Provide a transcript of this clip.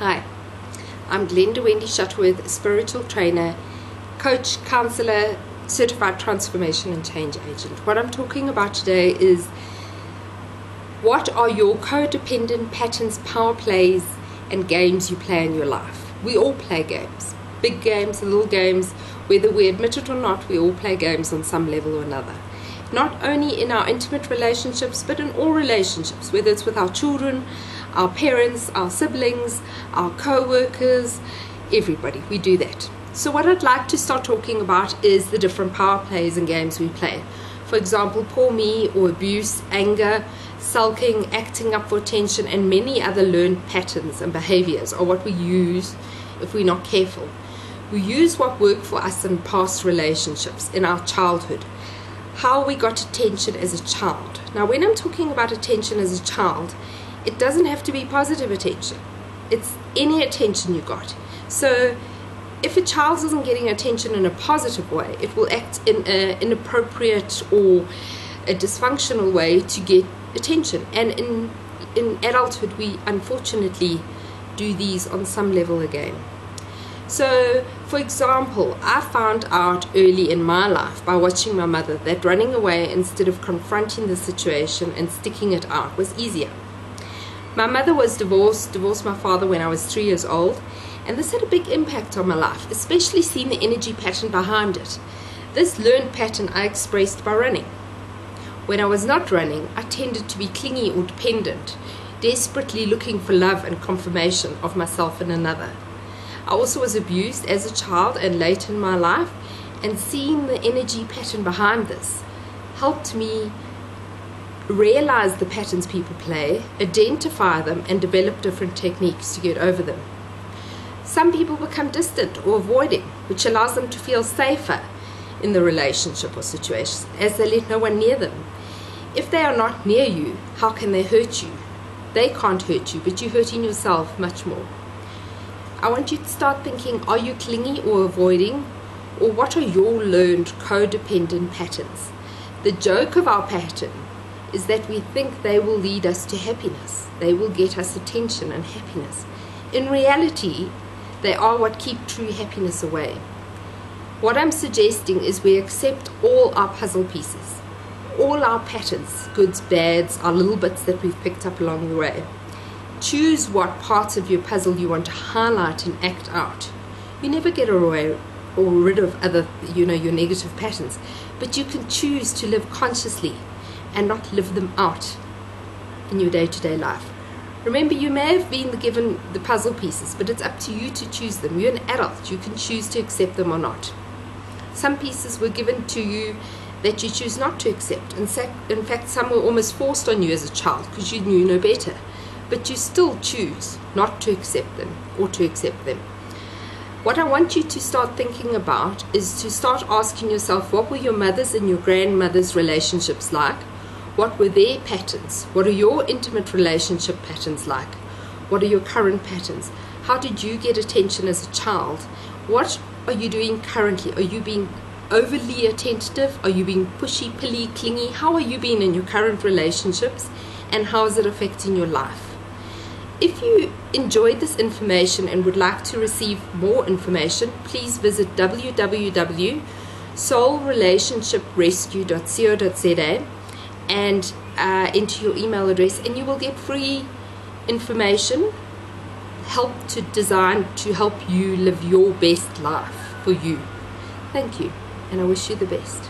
Hi, I'm Glenda Wendy Shuttleworth, spiritual trainer, coach, counselor, certified transformation and change agent. What I'm talking about today is what are your codependent patterns, power plays and games you play in your life. We all play games, big games, little games, whether we admit it or not, we all play games on some level or another. Not only in our intimate relationships, but in all relationships, whether it's with our children, our parents, our siblings, our co-workers, everybody, we do that. So what I'd like to start talking about is the different power plays and games we play. For example, poor me or abuse, anger, sulking, acting up for attention, and many other learned patterns and behaviours are what we use if we're not careful. We use what worked for us in past relationships, in our childhood, how we got attention as a child. Now, when I'm talking about attention as a child, it doesn't have to be positive attention. It's any attention you got. So if a child isn't getting attention in a positive way, it will act in an inappropriate or a dysfunctional way to get attention. And in adulthood, we unfortunately do these on some level again. So, for example, I found out early in my life by watching my mother that running away instead of confronting the situation and sticking it out was easier. My mother was divorced my father when I was 3 years old, and this had a big impact on my life, especially seeing the energy pattern behind it. This learned pattern I expressed by running. When I was not running, I tended to be clingy or dependent, desperately looking for love and confirmation of myself in another. I also was abused as a child and late in my life, and seeing the energy pattern behind this helped me realize the patterns people play, identify them, and develop different techniques to get over them. Some people become distant or avoiding, which allows them to feel safer in the relationship or situation, as they let no one near them. If they are not near you, how can they hurt you? They can't hurt you, but you're hurting yourself much more. I want you to start thinking, are you clingy or avoiding? Or what are your learned codependent patterns? The joke of our pattern is that we think they will lead us to happiness. They will get us attention and happiness. In reality, they are what keep true happiness away. What I'm suggesting is we accept all our puzzle pieces, all our patterns, goods, bads, our little bits that we've picked up along the way. Choose what parts of your puzzle you want to highlight and act out. You never get away or rid of other, your negative patterns, but you can choose to live consciously and not live them out in your day-to-day life. Remember, you may have been given the puzzle pieces, but it's up to you to choose them. You're an adult. You can choose to accept them or not. Some pieces were given to you that you choose not to accept. In fact, some were almost forced on you as a child because you knew no better. But you still choose not to accept them or to accept them. What I want you to start thinking about is to start asking yourself, what were your mother's and your grandmother's relationships like? What were their patterns? What are your intimate relationship patterns like? What are your current patterns? How did you get attention as a child? What are you doing currently? Are you being overly attentive? Are you being pushy, pilly, clingy? How are you being in your current relationships? And how is it affecting your life? If you enjoyed this information and would like to receive more information, please visit www.soulrelationshiprescue.co.za and enter your email address, and you will get free information, help to design to help you live your best life for you. Thank you, and I wish you the best.